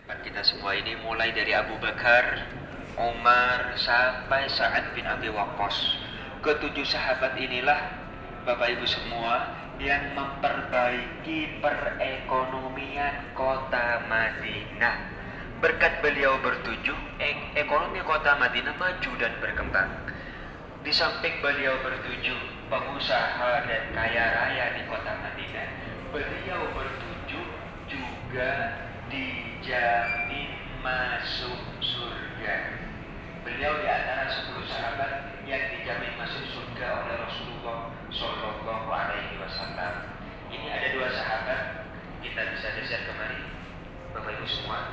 Kita semua ini mulai dari Abu Bakar, Umar, sampai Sa'ad bin Abi Waqqas. Ketujuh sahabat inilah, Bapak Ibu semua, yang memperbaiki perekonomian kota Madinah. Berkat beliau bertujuh, ekonomi kota Madinah maju dan berkembang. Di samping beliau bertujuh, pengusaha dan kaya raya di kota Madinah, beliau bertujuh juga dijamin masuk surga. Beliau di antara 10 sahabat yang dijamin masuk surga oleh Rasulullah Shallallahu Alaihi Wasallam. Ini ada 2 sahabat, kita bisa geser kemari, Bapak Ibu semua.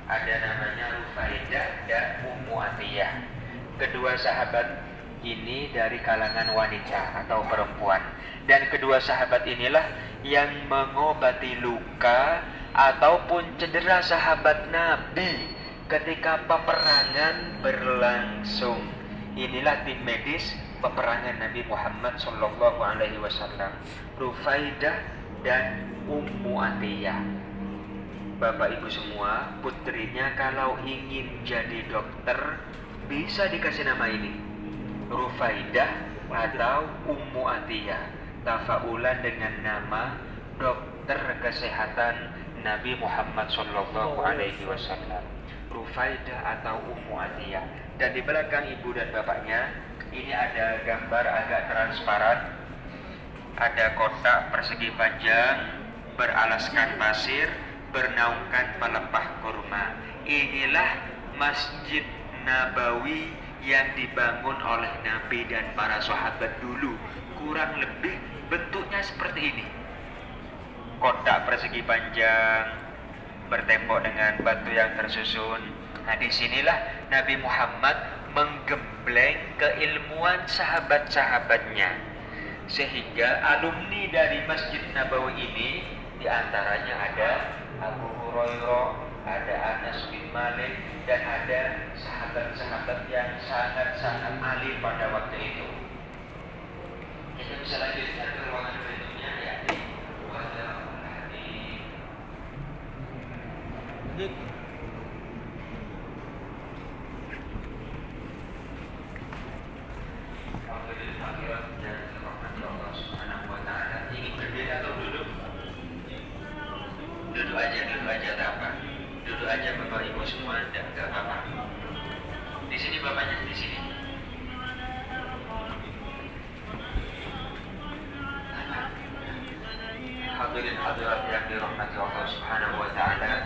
Ada namanya Rufaidah dan Ummu Atiyah. Kedua sahabat ini dari kalangan wanita atau perempuan, dan kedua sahabat inilah yang mengobati luka ataupun cedera sahabat Nabi ketika peperangan berlangsung. Inilah tim medis peperangan Nabi Muhammad Shallallahu Alaihi Wasallam, Rufaidah dan Ummu Atiyah. Bapak Ibu semua, putrinya kalau ingin jadi dokter bisa dikasih nama ini, Rufaidah atau Ummu Atiyah, tafaulan dengan nama dokter kesehatan Nabi Muhammad Shallallahu Alaihi Wasallam, Rufaidah atau Ummu Atiyah. Dan di belakang ibu dan bapaknya ini ada gambar agak transparan, ada kotak persegi panjang beralaskan pasir, bernaungkan pelepah kurma. Inilah Masjid Nabawi yang dibangun oleh Nabi dan para sahabat dulu. Kurang lebih bentuknya seperti ini. Kotak persegi panjang bertembok dengan batu yang tersusun. Nah, disinilah Nabi Muhammad menggembleng keilmuan sahabat-sahabatnya, sehingga alumni dari Masjid Nabawi ini diantaranya ada Abu Hurairah, ada Anas bin Malik, dan ada sahabat-sahabat yang sangat-sangat alim pada waktu itu. Kita bisa lanjutkan ke ruangan berikutnya, yakni wajah hati. Duduk aja tak apa. Duduk aja Bapak Ibu semua, dan gak apa-apa. Di sini bapaknya, di sini. Hadirin hadirat yang dirahmati Allah Subhanahu wa taala.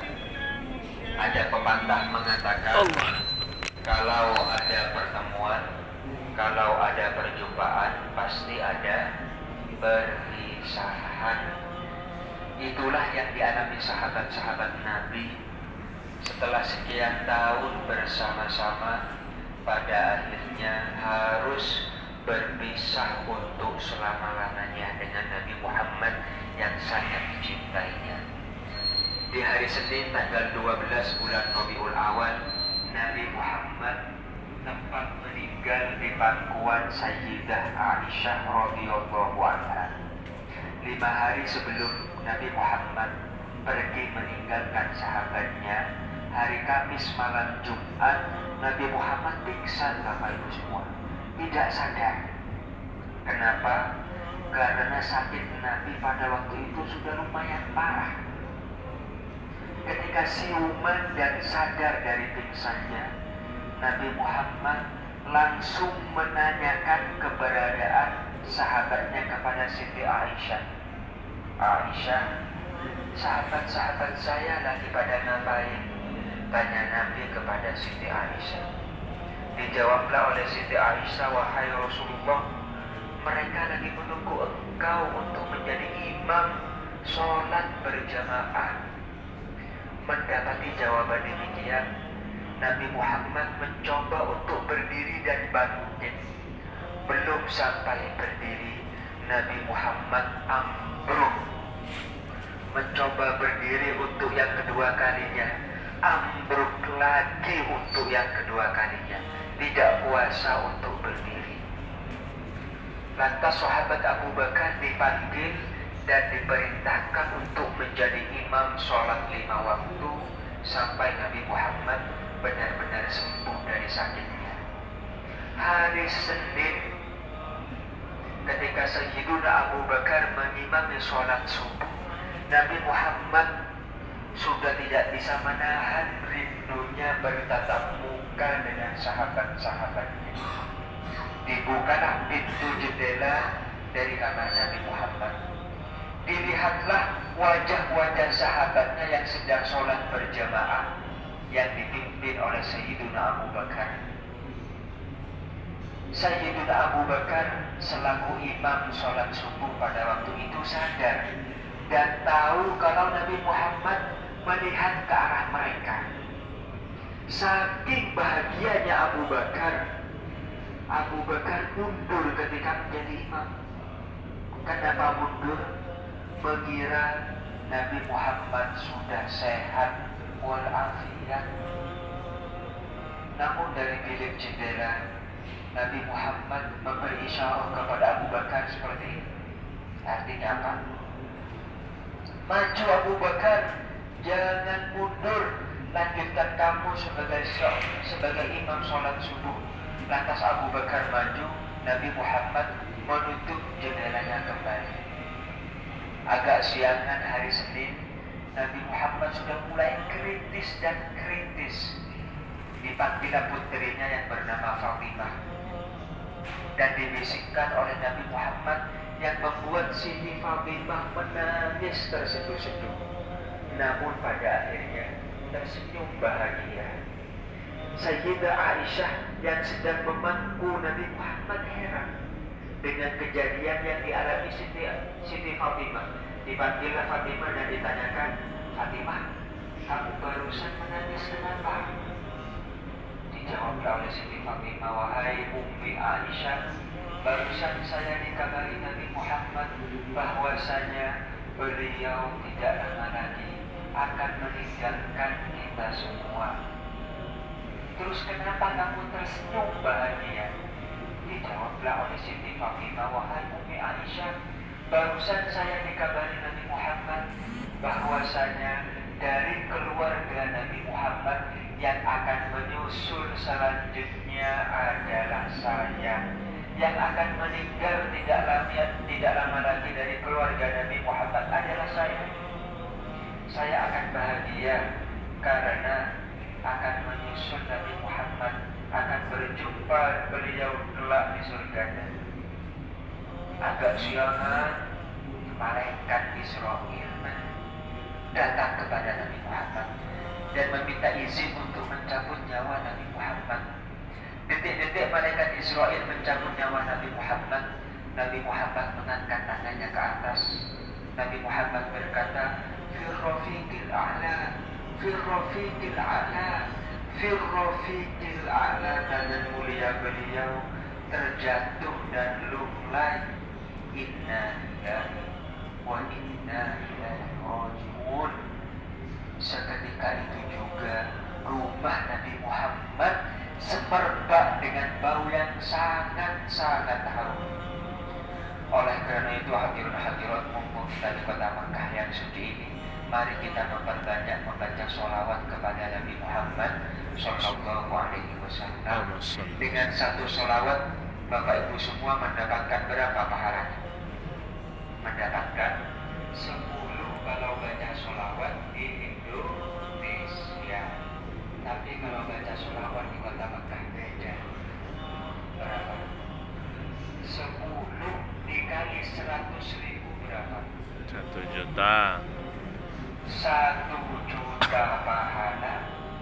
Ada pepatah mengatakan, kalau ada pertemuan, kalau ada perjumpaan, pasti ada perpisahan. Itulah yang dialami sahabat-sahabat Nabi. Setelah sekian tahun bersama-sama, pada akhirnya harus berpisah untuk selama-lamanya dengan Nabi Muhammad yang sangat dicintainya. Di hari Senin tanggal 12 bulan Rabiul Awal, Nabi Muhammad tempat meninggal di pangkuan Sayyidah Aisyah radhiyallahu anha. 5 hari sebelum Nabi Muhammad pergi meninggalkan sahabatnya, hari Kamis malam Jumat, Nabi Muhammad pingsan, Bapak Ibu semua, tidak sadar. Kenapa? Karena sakit Nabi pada waktu itu sudah lumayan parah. Ketika siuman dan sadar dari pingsannya, Nabi Muhammad langsung menanyakan keberadaan sahabatnya kepada Siti Aisyah. Aisyah, sahabat-sahabat saya lagi pada ngapain? Tanya Nabi kepada Siti Aisyah. Dijawablah oleh Siti Aisyah, wahai Rasulullah, mereka lagi menunggu engkau untuk menjadi imam sholat berjamaah. Mendapati jawaban demikian, Nabi Muhammad mencoba untuk berdiri dan bangkit. Belum sampai berdiri, Nabi Muhammad ambruk. Mencoba berdiri untuk yang kedua kalinya, ambruk lagi untuk yang kedua kalinya. Tidak kuasa untuk berdiri. Lantas sahabat Abu Bakar dipanggil dan diperintahkan untuk menjadi imam sholat 5 waktu sampai Nabi Muhammad benar-benar sembuh dari sakitnya. Hari Senin ketika Sayyiduna Abu Bakar mengimami sholat subuh, Nabi Muhammad sudah tidak bisa menahan rindunya bertatap muka dengan sahabat-sahabatnya. Dibukalah pintu jendela dari kamar Nabi Muhammad. Dilihatlah wajah-wajah sahabatnya yang sedang sholat berjamaah yang dipimpin oleh Sayyiduna Abu Bakar. Sayyiduna Abu Bakar selaku imam sholat subuh pada waktu itu sadar dan tahu kalau Nabi Muhammad melihat ke arah mereka. Saking bahagianya Abu Bakar mundur ketika menjadi imam. Kenapa mundur? Mengira Nabi Muhammad sudah sehat walafiat. Namun dari bilik jendela, Nabi Muhammad memberi isyarat kepada Abu Bakar seperti ini. Artinya apa? Maju Abu Bakar, jangan mundur, lanjutkan kamu sebagai imam sholat subuh. Lantas Abu Bakar maju, Nabi Muhammad menutup jendelanya kembali. Agak siangan hari Senin, Nabi Muhammad sudah mulai kritis. Dipanggil putrinya yang bernama Fatimah dan dibisikkan oleh Nabi Muhammad yang membuat Siti Fatimah menangis terseduh-seduh. Namun pada akhirnya tersenyum bahagia. Sayyidah Aisyah yang sedang memangku Nabi Muhammad heran dengan kejadian yang dialami Siti Fatimah. Dipanggillah Fatimah dan ditanyakan, Fatimah, kamu barusan menangis kenapa? Dijawablah oleh Siti Fatimah, wahai Ummi Aisyah, barusan saya dikabari Nabi Muhammad bahwasanya beliau tidak lama lagi akan meninggalkan kita semua. Terus kenapa kamu tersenyum bahagia? Dijawablah oleh Siti Fatimah, wahai Ummi Aisyah, barusan saya dikabari Nabi Muhammad bahwasanya dari keluarga Nabi Muhammad yang akan menyusul selanjutnya adalah saya. Yang akan meninggal tidak lama lagi dari keluarga Nabi Muhammad adalah saya. Saya akan bahagia karena akan menyusul Nabi Muhammad, akan berjumpa beliau kelak di surganya. Agak siangan, malaikat Israil datang kepada Nabi Muhammad dan meminta izin untuk mencabut nyawa Nabi Muhammad. Detik-detik malaikat Israil mencabut nyawa Nabi Muhammad, Nabi Muhammad mengangkat tangannya ke atas. Nabi Muhammad berkata, Fir rafiqil a'la, Fir rafiqil a'la, Fir rafiqil a'la. Dan mulia beliau terjatuh dan lunglai. Inna lillahi wa inna ilaihi raji'un. Seketika itu juga rumah Nabi Muhammad semerbak dengan bau yang sangat harum. Oleh karena itu hadirat mumpung kita di kota Makkah yang suci ini, mari kita memperbanyak membaca sholawat kepada Nabi Muhammad Sallallahu Alaihi Wasallam. Dengan satu sholawat, Bapak Ibu semua mendapatkan berapa pahalanya? Mendapatkan 10 kalau baca sholawat di Indonesia. Tapi kalau baca sholawat di kota Makkah beda. Berapa? 10 dikali 100.000 berapa? 1 juta. 1 juta pahala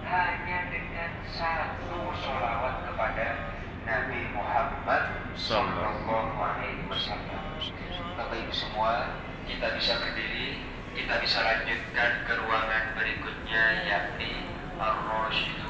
hanya dengan satu sholawat kepada Nabi Muhammad Sallallahu Alaihi Wasallam. Bapak Ibu semua, kita bisa berdiri, kita bisa lanjutkan ke ruangan berikutnya, yakni Ar-Rasyidun